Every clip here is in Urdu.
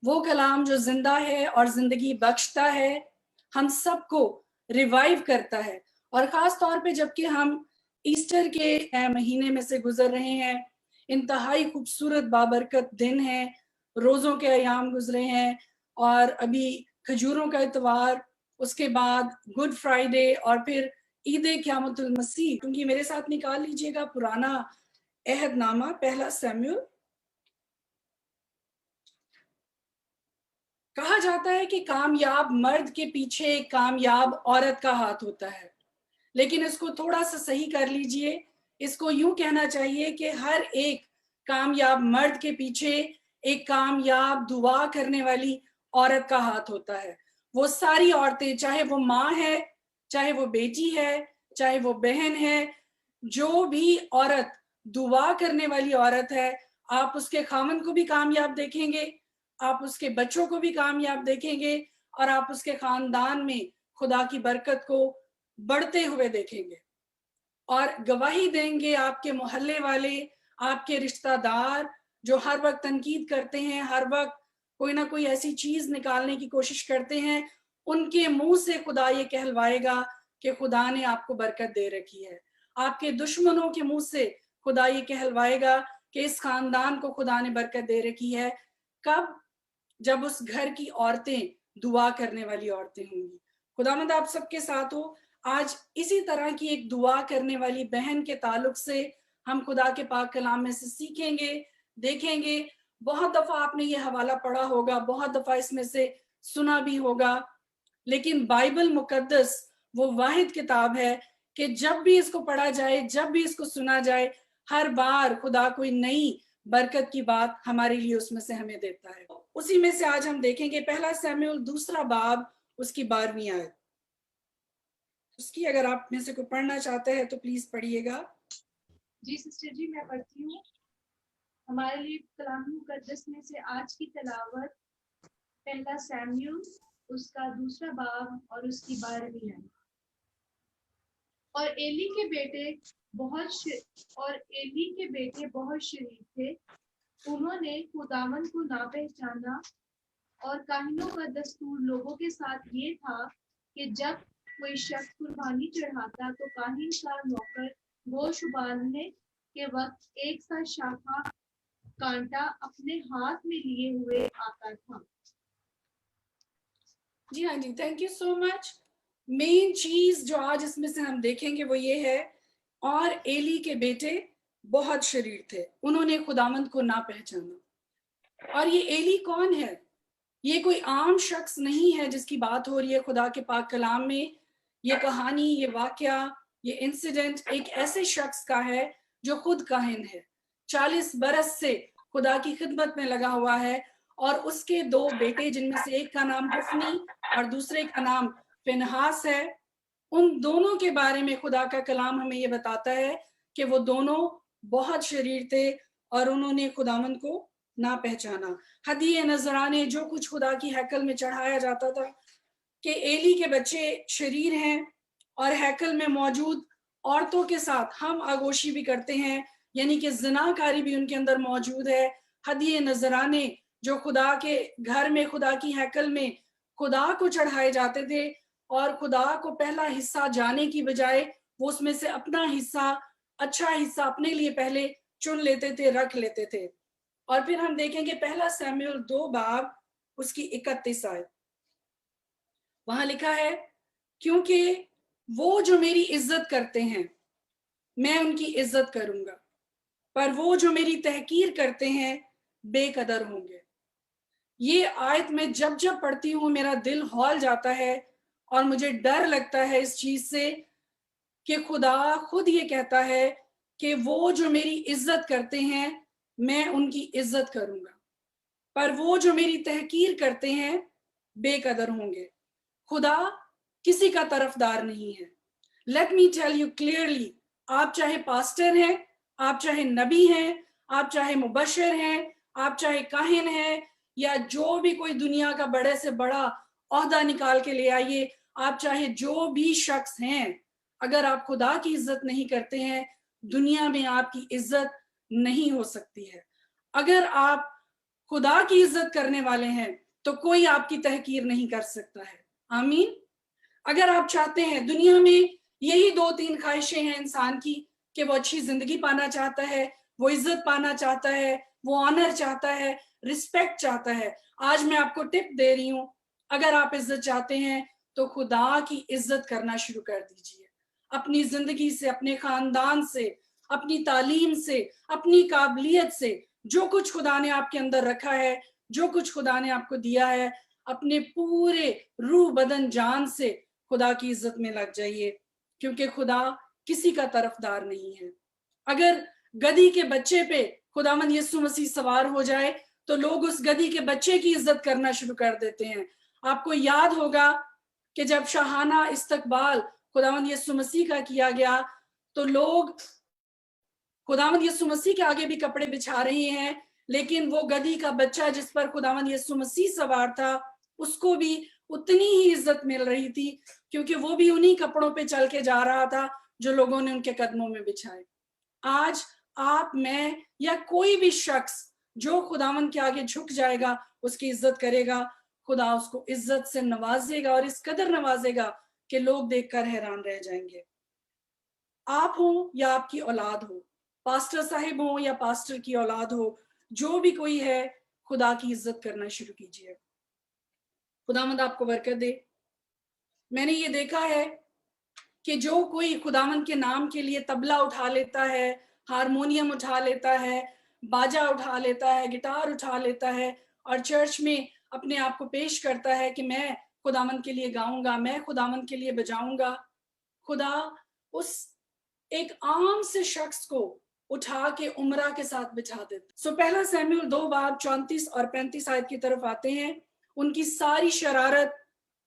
وہ کلام جو زندہ ہے اور زندگی بخشتا ہے، ہم سب کو ریوائیو کرتا ہے. اور خاص طور پہ جبکہ ہم ایسٹر کے مہینے میں سے گزر رہے ہیں، انتہائی خوبصورت بابرکت دن ہیں، روزوں کے ایام گزرے ہیں، اور ابھی کھجوروں کا اتوار، اس کے بعد گڈ فرائیڈے، اور پھر عید قیامت المسیح. کیونکہ میرے ساتھ نکال لیجئے گا پرانا عہد نامہ، پہلا سیموئیل. کہا جاتا ہے کہ کامیاب مرد کے پیچھے ایک کامیاب عورت کا ہاتھ ہوتا ہے، لیکن اس کو تھوڑا سا صحیح کر لیجئے. اس کو یوں کہنا چاہیے کہ ہر ایک کامیاب مرد کے پیچھے ایک کامیاب دعا کرنے والی عورت کا ہاتھ ہوتا ہے. وہ ساری عورتیں، چاہے وہ ماں ہے، چاہے وہ بیٹی ہے، چاہے وہ بہن ہے، جو بھی عورت دعا کرنے والی عورت ہے، آپ اس کے خاوند کو بھی کامیاب دیکھیں گے، آپ اس کے بچوں کو بھی کامیاب دیکھیں گے، اور آپ اس کے خاندان میں خدا کی برکت کو بڑھتے ہوئے دیکھیں گے. اور گواہی دیں گے آپ کے محلے والے، آپ کے رشتہ دار جو ہر وقت تنقید کرتے ہیں، ہر وقت کوئی نہ کوئی ایسی چیز نکالنے کی کوشش کرتے ہیں، ان کے منہ سے خدا یہ کہلوائے گا کہ خدا نے آپ کو برکت دے رکھی ہے. آپ کے دشمنوں کے منہ سے خدا یہ کہلوائے گا کہ اس خاندان کو خدا نے برکت دے رکھی ہے. کب؟ جب اس گھر کی عورتیں دعا کرنے والی عورتیں ہوں گی. خداوند آپ سب کے ساتھ ہو. آج اسی طرح کی ایک دعا کرنے والی بہن کے تعلق سے ہم خدا کے پاک کلام میں سے سیکھیں گے، دیکھیں گے. بہت دفعہ آپ نے یہ حوالہ پڑھا ہوگا، بہت دفعہ اس میں سے سنا بھی ہوگا، لیکن بائبل مقدس وہ واحد کتاب ہے کہ جب بھی اس کو پڑھا جائے، جب بھی اس کو سنا جائے، ہر بار خدا کوئی نئی برکت کی بات ہمارے لیے اس میں سے ہمیں دیتا ہے. اسی میں سے آج ہم دیکھیں گے پہلا سیموئیل دوسرا باب، اس کی 12ویں آیت. اس کی اگر آپ میں سے کوئی پڑھنا چاہتے ہیں تو پلیز پڑھیے گا. جی سسٹر جی، میں پڑھتی ہوں. ہمارے لیے کلام مقدس میں سے آج کی تلاوت پہلا سیموئیل اس کا دوسرا باب اور اس کی 12ویں آیت. اور ایلی کے بیٹے بہت شریف تھے، انہوں نے خداوند کو نہ پہچانا، اور کاہنوں کا دستور لوگوں کے ساتھ یہ تھا کہ جب کوئی شخص قربانی چڑھاتا تو کاہن کا نوکر گوشت ابالنے کے وقت ایک سا شاخہ کانٹا اپنے ہاتھ میں لیے ہوئے آتا تھا. جی ہاں جی، تھینک یو سو مچ. مین چیز جو آج اس میں سے ہم دیکھیں گے وہ یہ ہے، اور ایلی کے بیٹے بہت شریر تھے، انہوں نے خداوند کو نہ پہچانا. اور یہ ایلی کون ہے؟ یہ کوئی عام شخص نہیں ہے جس کی بات ہو رہی ہے خدا کے پاک کلام میں. یہ کہانی، یہ واقعہ، یہ انسیڈنٹ ایک ایسے شخص کا ہے جو خود کاہن ہے، 40 برس سے خدا کی خدمت میں لگا ہوا ہے، اور اس کے 2 بیٹے جن میں سے ایک کا نام حفنی اور دوسرے کا نام فنہاس ہے. ان دونوں کے بارے میں خدا کا کلام ہمیں یہ بتاتا ہے کہ وہ دونوں بہت شریر تھے اور انہوں نے خداوند کو نہ پہچانا. ہدیے نذرانے جو کچھ خدا کی ہیکل میں چڑھایا جاتا تھا، کہ ایلی کے بچے شریر ہیں اور ہیکل میں موجود عورتوں کے ساتھ ہم آگوشی بھی کرتے ہیں، یعنی کہ زنا کاری بھی ان کے اندر موجود ہے. ہدیے نذرانے جو خدا کے گھر میں، خدا کی ہیکل میں خدا کو چڑھائے جاتے تھے، اور خدا کو پہلا حصہ جانے کی بجائے وہ اس میں سے اپنا حصہ، اچھا حصہ اپنے لیے پہلے چن لیتے تھے، رکھ لیتے تھے. اور پھر ہم دیکھیں گے پہلا سیموئیل 2 باب اس کی 31 آیت. وہاں لکھا ہے، کیونکہ وہ جو میری عزت کرتے ہیں میں ان کی عزت کروں گا، پر وہ جو میری تحقیر کرتے ہیں بے قدر ہوں گے. یہ آیت میں جب جب پڑھتی ہوں میرا دل ہول جاتا ہے، اور مجھے ڈر لگتا ہے اس چیز سے کہ خدا خود یہ کہتا ہے کہ وہ جو میری عزت کرتے ہیں میں ان کی عزت کروں گا، پر وہ جو میری تحقیر کرتے ہیں بے قدر ہوں گے. خدا کسی کا طرفدار نہیں ہے. Let me tell you clearly, آپ چاہے پاسٹر ہیں، آپ چاہے نبی ہیں، آپ چاہے مبشر ہیں، آپ چاہے کاہن ہیں، یا جو بھی کوئی دنیا کا بڑے سے بڑا عہدہ نکال کے لے آئیے، آپ چاہے جو بھی شخص ہیں، اگر آپ خدا کی عزت نہیں کرتے ہیں، دنیا میں آپ کی عزت نہیں ہو سکتی ہے. اگر آپ خدا کی عزت کرنے والے ہیں تو کوئی آپ کی تحقیر نہیں کر سکتا ہے. آمین. اگر آپ چاہتے ہیں, دنیا میں یہی 2-3 خواہشیں ہیں انسان کی, کہ وہ اچھی زندگی پانا چاہتا ہے, وہ عزت پانا چاہتا ہے, وہ آنر چاہتا ہے, رسپیکٹ چاہتا ہے. آج میں آپ کو ٹپ دے رہی ہوں, اگر آپ عزت چاہتے ہیں تو خدا کی عزت کرنا شروع کر دیجئے. اپنی زندگی سے, اپنے خاندان سے, اپنی تعلیم سے, اپنی قابلیت سے, جو کچھ خدا نے آپ کے اندر رکھا ہے, جو کچھ خدا نے آپ کو دیا ہے, اپنے پورے روح بدن جان سے خدا کی عزت میں لگ جائیے, کیونکہ خدا کسی کا طرفدار نہیں ہے. اگر گدھی کے بچے پہ خداوند یسوع مسیح سوار ہو جائے تو لوگ اس گدھی کے بچے کی عزت کرنا شروع کر دیتے ہیں. آپ کو یاد ہوگا کہ جب شاہانہ استقبال خداوند یسوع مسیح کا کیا گیا تو لوگ خداوند یسوع مسیح کے آگے بھی کپڑے بچھا رہے ہیں, لیکن وہ گدھی کا بچہ جس پر خداوند یسوع مسیح سوار تھا اس کو بھی اتنی ہی عزت مل رہی تھی, کیونکہ وہ بھی انہی کپڑوں پہ چل کے جا رہا تھا جو لوگوں نے ان کے قدموں میں بچھائے. آج آپ, میں یا کوئی بھی شخص جو خداوند کے آگے جھک جائے گا, اس کی عزت کرے گا, خدا اس کو عزت سے نوازے گا, اور اس قدر نوازے گا کہ لوگ دیکھ کر حیران رہ جائیں گے. آپ ہوں یا آپ کی اولاد ہو, پاسٹر صاحب ہوں یا پاسٹر کی اولاد ہو, جو بھی کوئی ہے, خدا کی عزت کرنا شروع کیجئے. خداوند آپ کو برکت دے. میں نے یہ دیکھا ہے کہ جو کوئی خداوند کے نام کے لیے طبلہ اٹھا لیتا ہے, ہارمونیم اٹھا لیتا ہے, باجا اٹھا لیتا ہے, گٹار اٹھا لیتا ہے, اور چرچ میں اپنے آپ کو پیش کرتا ہے کہ میں خداوند کے لیے گاؤں گا, میں خداوند کے لیے بجاؤں گا, خدا اس ایک عام سے شخص کو اٹھا کے عمرہ کے ساتھ بٹھا دیتا. پہلا سیموئیل 2 باب 34 اور 35 آیت کی طرف آتے ہیں. ان کی ساری شرارت,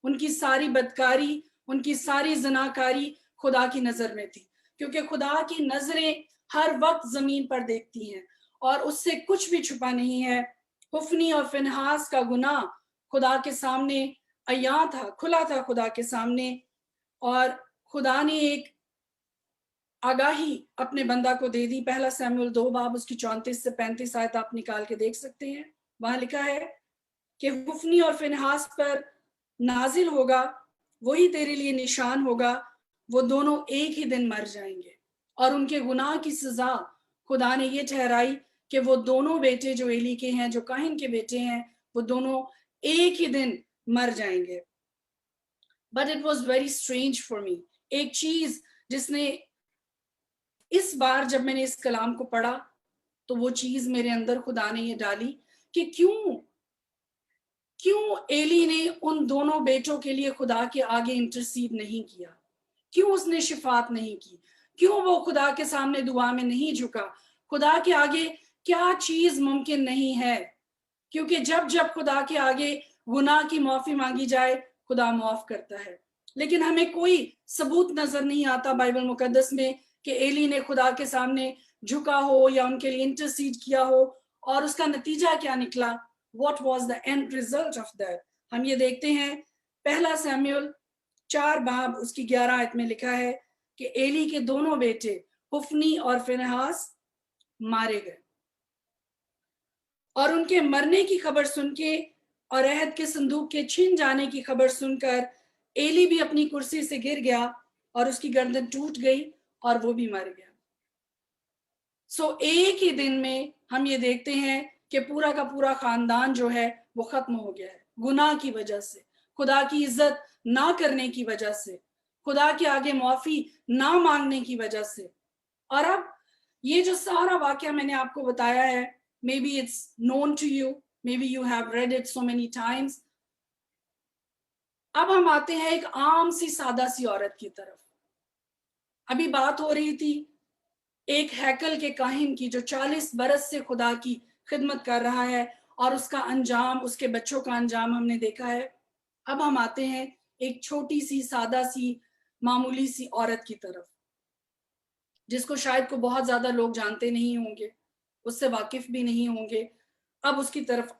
ان کی ساری بدکاری, ان کی ساری زناکاری خدا کی نظر میں تھی, کیونکہ خدا کی نظریں ہر وقت زمین پر دیکھتی ہیں اور اس سے کچھ بھی چھپا نہیں ہے. حفنی اور فنحاس کا گناہ خدا کے سامنے عیاں تھا, کھلا تھا خدا کے سامنے, اور خدا نے ایک آگاہی اپنے بندہ کو دے دی. پہلا سیموئیل 2 باب اس کی 34 سے 35 آیت آپ نکال کے دیکھ سکتے ہیں. وہاں لکھا ہے کہ حفنی اور فنحاس پر نازل ہوگا, وہی تیرے لیے نشان ہوگا, وہ دونوں ایک ہی دن مر جائیں گے, اور ان کے گناہ کی سزا خدا نے یہ ٹھہرائی کہ وہ دونوں بیٹے جو ایلی کے ہیں, جو کاہن کے بیٹے ہیں, وہ دونوں ایک ہی دن مر جائیں گے. But it was very strange for me. ایک چیز جس نے اس بار جب میں نے اس کلام کو پڑھا تو وہ چیز میرے اندر خدا نے یہ ڈالی کہ کیوں ایلی نے ان دونوں بیٹوں کے لیے خدا کے آگے انٹرسیڈ نہیں کیا, کیوں اس نے شفاعت نہیں کی, کیوں وہ خدا کے سامنے دعا میں نہیں جھکا. خدا کے آگے کیا چیز ممکن نہیں ہے, کیونکہ جب خدا کے آگے گناہ کی معافی مانگی جائے خدا معاف کرتا ہے. لیکن ہمیں کوئی ثبوت نظر نہیں آتا بائبل مقدس میں کہ ایلی نے خدا کے سامنے جھکا ہو یا ان کے لیے انٹرسیڈ کیا ہو, اور اس کا نتیجہ کیا نکلا. What was the end result of that? ہم یہ دیکھتے ہیں پہلا سیموئیل 4 باب اس کی 11 آیت میں لکھا ہے کہ ایلی کے دونوں بیٹے حفنی اور فنحاس مارے گئے, اور ان کے مرنے کی خبر سن کے اور عہد کے صندوق کے چھن جانے کی خبر سن کر ایلی بھی اپنی کرسی سے گر گیا اور اس کی گردن ٹوٹ گئی اور وہ بھی مر گیا. ایک ہی دن میں ہم یہ دیکھتے ہیں کہ پورا کا پورا خاندان جو ہے وہ ختم ہو گیا ہے, گناہ کی وجہ سے, خدا کی عزت نہ کرنے کی وجہ سے, خدا کے آگے معافی نہ مانگنے کی وجہ سے. اور اب یہ جو سارا واقعہ میں نے آپ کو بتایا ہے, maybe it's known to you, maybe you have read it so many times. اب ہم آتے ہیں ایک عام سی سادہ سی عورت کی طرف. ابھی بات ہو رہی تھی ایک ہیکل کے کاہن کی جو 40 برس سے خدا کی خدمت کر رہا ہے, اور اس کا انجام, اس کے بچوں کا انجام ہم نے دیکھا ہے. اب ہم آتے ہیں ایک چھوٹی سی سادہ سی معمولی سی عورت کی طرف, جس کو شاید کو بہت زیادہ لوگ جانتے نہیں ہوں گے, اس سے واقف بھی نہیں ہوں گے. اب اس کی طرف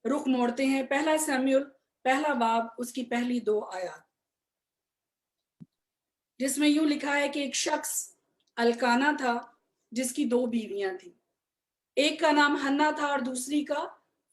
رخ موڑتے ہیں. پہلا سیموئیل 1 باب اس کی پہلی 2 آیات, جس میں یوں لکھا ہے کہ ایک شخص الکانا تھا جس کی 2 بیویاں تھیں. ایک کا نام ہنا تھا اور دوسری کا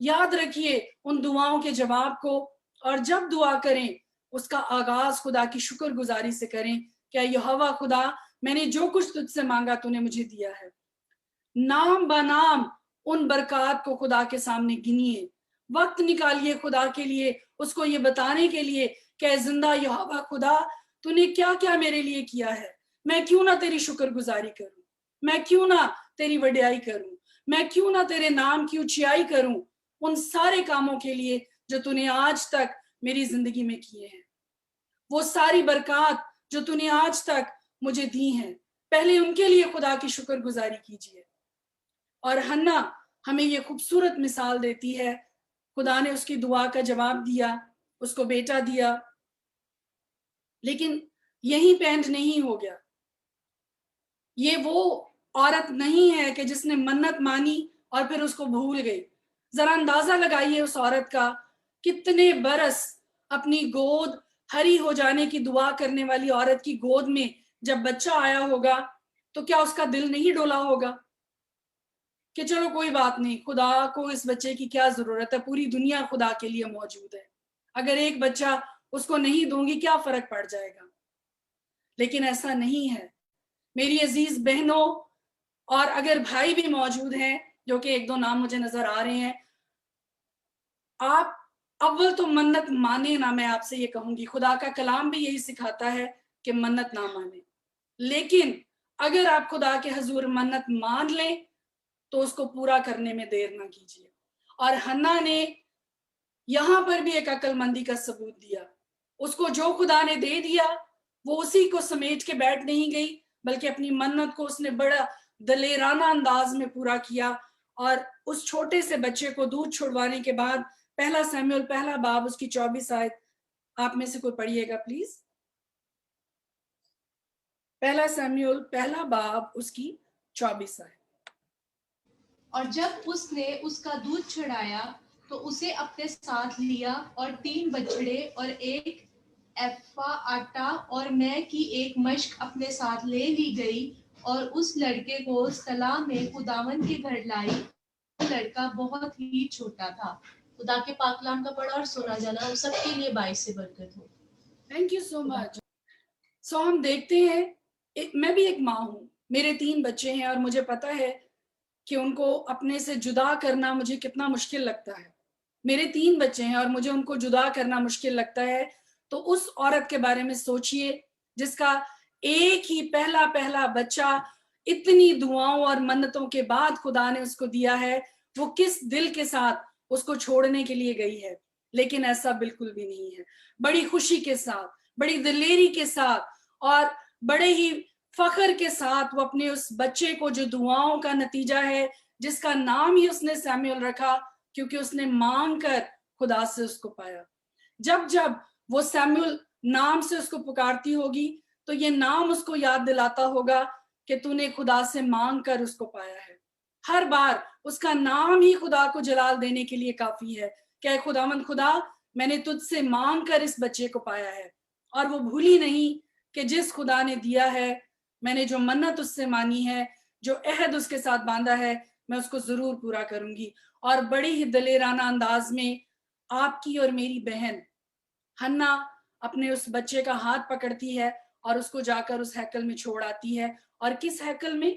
یاد رکھیے ان دعاؤں کے جواب کو، اور جب دعا کریں اس کا آغاز خدا کی شکر گزاری سے کریں کہ یہوہ خدا میں نے جو کچھ تجھ سے مانگا تو نے مجھے دیا ہے۔ نام بنام ان برکات کو خدا کے سامنے گنیے، وقت نکالیے خدا کے لیے، اس کو یہ بتانے کے لیے کہ زندہ یہوہ خدا تو نے کیا کیا میرے لیے کیا ہے، میں کیوں نہ تیری شکر گزاری کروں، میں کیوں نہ تیری وڈیائی کروں، میں کیوں نہ تیرے نام کی اونچائی کروں ان سارے کاموں کے لیے جو تو نے آج تک میری زندگی میں کیے ہیں، وہ ساری برکات جو تو نے آج تک مجھے دی ہیں، پہلے ان کے لیے خدا کی شکر گزاری کیجیے۔ اور حنا ہمیں یہ خوبصورت مثال دیتی ہے، خدا نے اس کی دعا کا جواب دیا، اس کو بیٹا دیا، لیکن یہیں پہ اینڈ نہیں ہو گیا۔ یہ وہ عورت نہیں ہے کہ جس نے منت مانی اور پھر اس کو بھول گئی۔ ذرا اندازہ لگائیے اس عورت کا، کتنے برس اپنی گود ہری ہو جانے کی دعا کرنے والی عورت کی گود میں جب بچہ آیا ہوگا تو کیا اس کا دل نہیں ڈولا ہوگا کہ چلو کوئی بات نہیں، خدا کو اس بچے کی کیا ضرورت ہے، پوری دنیا خدا کے لیے موجود ہے، اگر ایک بچہ اس کو نہیں دوں گی کیا فرق پڑ جائے گا۔ لیکن ایسا نہیں ہے میری عزیز بہنوں، اور اگر بھائی بھی موجود ہیں جو کہ ایک دو نام مجھے نظر آ رہے ہیں، آپ اول تو منت مانے نہ، میں آپ سے یہ کہوں گی، خدا کا کلام بھی یہی سکھاتا ہے کہ منت نہ مانے، لیکن اگر آپ خدا کے حضور منت مان لیں تو اس کو پورا کرنے میں دیر نہ کیجیے۔ اور حنا نے یہاں پر بھی ایک عقل مندی کا ثبوت دیا، اس کو جو خدا نے دے دیا وہ اسی کو سمیٹ کے بیٹھ نہیں گئی، بلکہ اپنی منت کو اس نے بڑا دلیرانہ انداز میں پورا کیا، اور اس چھوٹے سے بچے کو دودھ چھڑوانے کے بعد پہلا سیموئیل پہلا باب اس کی 24 آیت آپ میں سے کوئی پڑھیے گا پلیز۔ پہلا سیموئیل پہلا باب اس کی 24 آیت۔ اور جب اس نے اس کا دودھ چڑھایا تو اسے اپنے ساتھ لیا اور 3 بچڑے اور 1 ایفا آٹا اور مے کی 1 مشق اپنے ساتھ لے لی گئی، اور اس لڑکے کو صلاح میں خداوند کے گھر لائی۔ وہ لڑکا بہت ہی چھوٹا تھا۔ خدا کے پاک کلام کا پڑھا اور سنا جانا ہم سب کے لیے باعث برکت ہو۔ تھینک یو سو مچ۔ سو ہم دیکھتے ہیں، میں بھی ایک ماں ہوں، میرے 3 بچے ہیں، اور مجھے پتا ہے کہ ان کو اپنے سے جدا کرنا مجھے کتنا مشکل لگتا ہے۔ میرے 3 بچے ہیں اور مجھے ان کو جدا کرنا مشکل لگتا ہے، تو اس عورت کے بارے میں سوچئے جس کا ایک ہی پہلا بچہ اتنی دعاؤں اور منتوں کے بعد خدا نے اس کو دیا ہے، وہ کس دل کے ساتھ اس کو چھوڑنے کے لیے گئی ہے۔ لیکن ایسا بالکل بھی نہیں ہے، بڑی خوشی کے ساتھ، بڑی دلیری کے ساتھ اور بڑے ہی فخر کے ساتھ وہ اپنے اس بچے کو، جو دعاؤں کا نتیجہ ہے، جس کا نام ہی اس نے سیموئیل رکھا کیونکہ اس نے مانگ کر خدا سے اس کو پایا۔ جب جب وہ سیموئیل نام سے اس کو پکارتی ہوگی تو یہ نام اس کو یاد دلاتا ہوگا کہ تو نے خدا سے مانگ کر اس کو پایا ہے۔ ہر بار اس کا نام ہی خدا کو جلال دینے کے لیے کافی ہے کہ اے خداوند خدا، میں نے تجھ سے مانگ کر اس بچے کو پایا ہے، اور وہ بھولی نہیں کہ جس خدا نے دیا ہے، میں نے جو منت اس سے مانی ہے، جو عہد اس کے ساتھ باندھا ہے، میں اس کو ضرور پورا کروں گی۔ اور بڑی ہی دلیرانہ انداز میں آپ کی اور میری بہن حنا اپنے اس بچے کا ہاتھ پکڑتی ہے اور اس کو جا کر اس ہیکل میں چھوڑ آتی ہے۔ اور کس ہیکل میں؟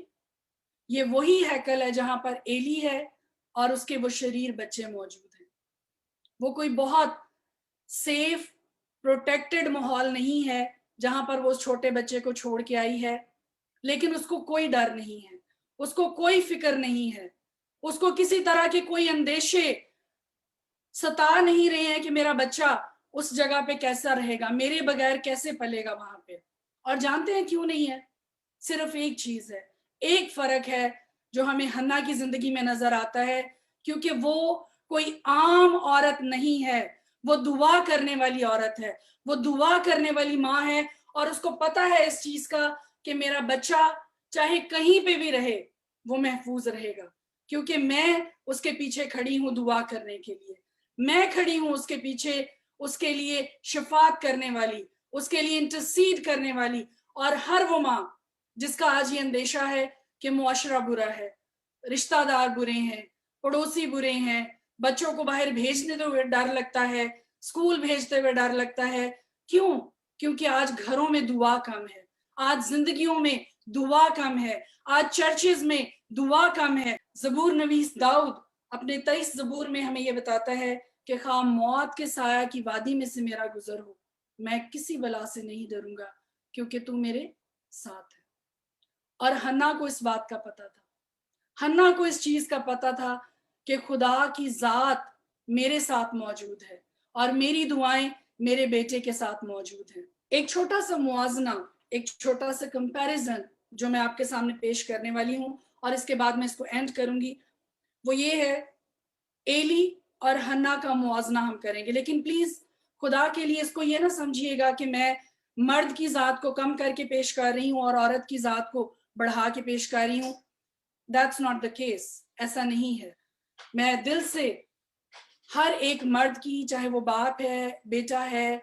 یہ وہی ہیکل ہے جہاں پر ایلی ہے اور اس کے وہ شریر بچے موجود ہیں۔ وہ کوئی بہت سیف پروٹیکٹڈ ماحول نہیں ہے جہاں پر وہ اس چھوٹے بچے کو چھوڑ کے آئی ہے، لیکن اس کو کوئی ڈر نہیں ہے، اس کو کوئی فکر نہیں ہے، اس کو کسی طرح کے کوئی اندیشے ستا نہیں رہے ہیں کہ میرا بچہ اس جگہ پہ کیسا رہے گا، میرے بغیر کیسے پلے گا وہاں پہ۔ اور جانتے ہیں کیوں نہیں ہے؟ صرف ایک چیز ہے، ایک فرق ہے جو ہمیں حنا کی زندگی میں نظر آتا ہے، کیونکہ وہ کوئی عام عورت نہیں ہے، وہ دعا کرنے والی عورت ہے، وہ دعا کرنے والی ماں ہے، اور اس کو پتا ہے اس چیز کا کہ میرا بچہ چاہے کہیں پہ بھی رہے وہ محفوظ رہے گا، کیونکہ میں اس کے پیچھے کھڑی ہوں دعا کرنے کے لیے، میں کھڑی ہوں اس کے پیچھے، اس کے لیے شفاعت کرنے والی، اس کے لیے انٹرسیڈ کرنے والی۔ اور ہر وہ ماں جس کا آج یہ اندیشہ ہے کہ معاشرہ برا ہے، رشتہ دار برے ہیں، پڑوسی برے ہیں، بچوں کو باہر بھیجنے ہوئے ڈر لگتا ہے, اسکول بھیجتے ہوئے ڈر لگتا ہے. کیوں؟ کیونکہ آج گھروں میں دعا کم ہے, آج زندگیوں میں دعا کم ہے, آج چرچز میں دعا کم ہے. زبور نویس داؤد اپنے 23 زبور میں ہمیں یہ بتاتا ہے کہ خواہ موت کے سایہ کی وادی میں سے میرا گزر ہو, میں کسی بلا سے نہیں ڈروں گا کیونکہ تو میرے ساتھ ہے. اور حنا کو اس بات کا پتا تھا, حنا کو اس چیز کا پتا تھا کہ خدا کی ذات میرے ساتھ موجود ہے اور میری دعائیں میرے بیٹے کے ساتھ موجود ہیں. ایک چھوٹا سا موازنہ, ایک چھوٹا سا کمپیریزن جو میں آپ کے سامنے پیش کرنے والی ہوں, اور اس کے بعد میں اس کو اینڈ کروں گی, وہ یہ ہے ایلی اور حنا کا موازنہ ہم کریں گے. لیکن پلیز خدا کے لیے اس کو یہ نہ سمجھیے گا کہ میں مرد کی ذات کو کم کر کے پیش کر رہی ہوں اور عورت کی ذات کو بڑھا کے پیش کر رہی ہوں. That's not the case. ایسا نہیں ہے. میں دل سے ہر ایک مرد کی, چاہے وہ باپ ہے, بیٹا ہے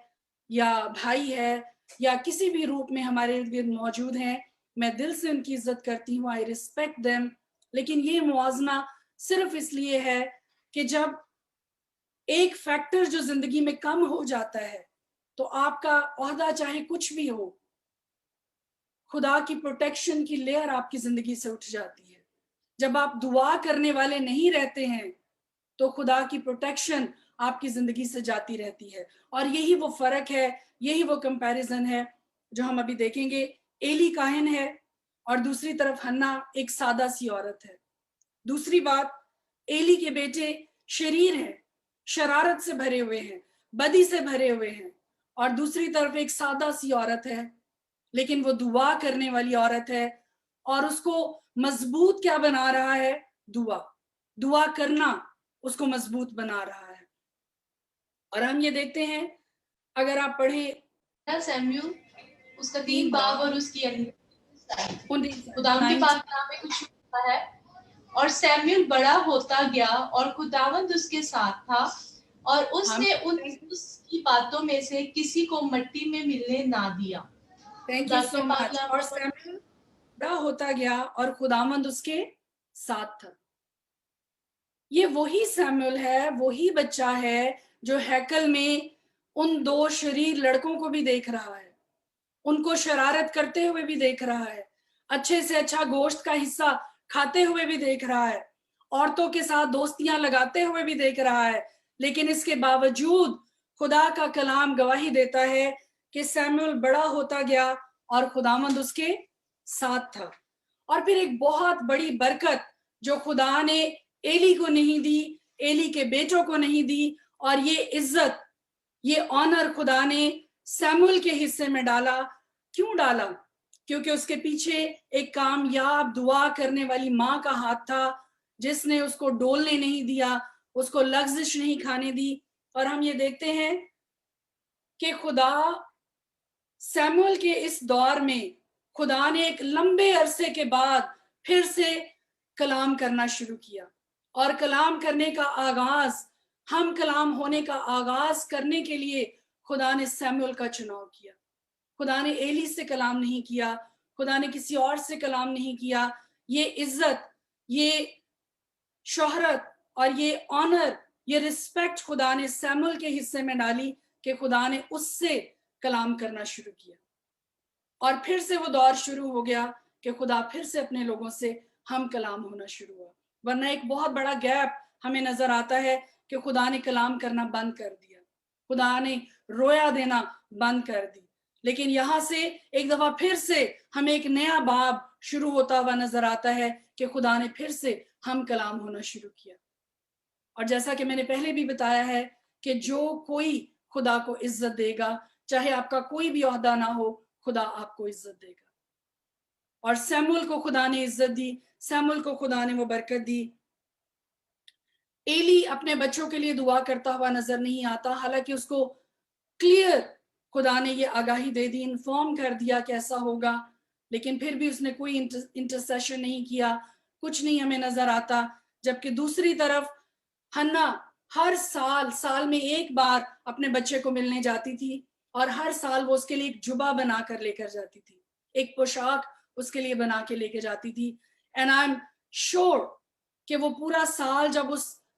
یا بھائی ہے یا کسی بھی روپ میں ہمارے ارد گرد موجود ہیں, میں دل سے ان کی عزت کرتی ہوں. I respect them. لیکن یہ موازنہ صرف اس لیے ہے کہ جب ایک فیکٹر جو زندگی میں کم ہو جاتا ہے تو آپ کا عہدہ چاہے کچھ بھی ہو, خدا کی پروٹیکشن کی لیئر آپ کی زندگی سے اٹھ جاتی ہے. جب آپ دعا کرنے والے نہیں رہتے ہیں تو خدا کی پروٹیکشن آپ کی زندگی سے جاتی رہتی ہے. اور یہی وہ فرق ہے, یہی وہ کمپیریزن ہے جو ہم ابھی دیکھیں گے. ایلی کاہن ہے اور دوسری طرف حنا ایک سادہ سی عورت ہے. دوسری بات, ایلی کے بیٹے شریر ہیں, شرارت سے بھرے ہوئے ہیں, بدی سے بھرے ہوئے ہیں, اور دوسری طرف ایک سادہ سی عورت ہے لیکن وہ دعا کرنے والی عورت ہے, اور اس کو مضبوط کیا بنا رہا ہے؟ دعا. دعا کرنا اس کو مضبوط بنا رہا ہے. اور ہم یہ دیکھتے ہیں, اگر آپ پڑھیں سیموئیل اس کا 3 باب اور اس کی خداوند کے پاک کلام میں کچھ لکھا ہے, اور سیموئیل بڑا ہوتا گیا اور خداوند اس کے ساتھ تھا, اور اس نے اس کی باتوں میں سے کسی کو مٹی میں ملنے نہ دیا. تھینک یو سو مچ. اور سیموئیل بڑا ہوتا گیا اور خداوند اس کے ساتھ تھا. یہ وہی سیموئیل ہے, وہی بچہ ہے جو ہیکل میں ان 2 شریر لڑکوں کو بھی دیکھ رہا ہے, ان کو شرارت کرتے ہوئے بھی دیکھ رہا ہے, اچھے سے اچھا گوشت کا حصہ کھاتے ہوئے بھی دیکھ رہا ہے, عورتوں کے ساتھ دوستیاں لگاتے ہوئے بھی دیکھ رہا ہے. لیکن اس کے باوجود خدا کا کلام گواہی دیتا ہے کہ سیموئیل بڑا ہوتا گیا اور خداوند اس کے ساتھ تھا. اور پھر ایک بہت بڑی برکت جو خدا نے ایلی کو نہیں دی, ایلی کے بیٹوں کو نہیں دی, اور یہ عزت, یہ آنر خدا نے سیموئیل کے حصے میں ڈالا. کیوں ڈالا؟ کیونکہ اس کے پیچھے ایک کامیاب دعا کرنے والی ماں کا ہاتھ تھا جس نے اس کو ڈولنے نہیں دیا, اس کو لغزش نہیں کھانے دی. اور ہم یہ دیکھتے ہیں کہ خدا سیموئیل کے اس دور میں خدا نے ایک لمبے عرصے کے بعد پھر سے کلام کرنا شروع کیا, اور کلام کرنے کا آغاز, ہم کلام ہونے کا آغاز کرنے کے لیے خدا نے سیموئیل کا چناؤ کیا. خدا نے ایلی سے کلام نہیں کیا, خدا نے کسی اور سے کلام نہیں کیا. یہ عزت, یہ شہرت اور یہ آنر, یہ رسپیکٹ خدا نے سیموئیل کے حصے میں ڈالی کہ خدا نے اس سے کلام کرنا شروع کیا. اور پھر سے وہ دور شروع ہو گیا کہ خدا پھر سے اپنے لوگوں سے ہم کلام ہونا شروع ہوا. ورنہ ایک بہت بڑا گیپ ہمیں نظر آتا ہے کہ خدا نے کلام کرنا بند کر دیا, خدا نے رویا دینا بند کر دی. لیکن یہاں سے ایک دفعہ پھر سے ہمیں ایک نیا باب شروع ہوتا ہوا نظر آتا ہے کہ خدا نے پھر سے ہم کلام ہونا شروع کیا. اور جیسا کہ میں نے پہلے بھی بتایا ہے کہ جو کوئی خدا کو عزت دے گا, چاہے آپ کا کوئی بھی عہدہ نہ ہو, خدا آپ کو عزت دے گا. اور سیموئیل کو خدا نے عزت دی, سیموئیل کو خدا نے وہ برکت دی. ایلی اپنے بچوں کے لیے دعا کرتا ہوا نظر نہیں آتا, حالانکہ اس کو کلیئر خدا نے یہ آگاہی دے دی, انفارم کر دیا کہ ایسا ہوگا, لیکن پھر بھی اس نے کوئی انٹرسیشن نہیں کیا, کچھ نہیں ہمیں نظر آتا. جبکہ دوسری طرف حنا ہر سال میں ایک بار اپنے بچے کو ملنے جاتی تھی, اور ہر سال وہ اس کے لیے ایک جبہ بنا کر لے کر جاتی تھی, ایک پوشاک اس کے لیے بنا کے لے کے جاتی تھی. اینڈ آئی ایم شور کہ وہ پورا سال جب اس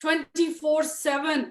24/7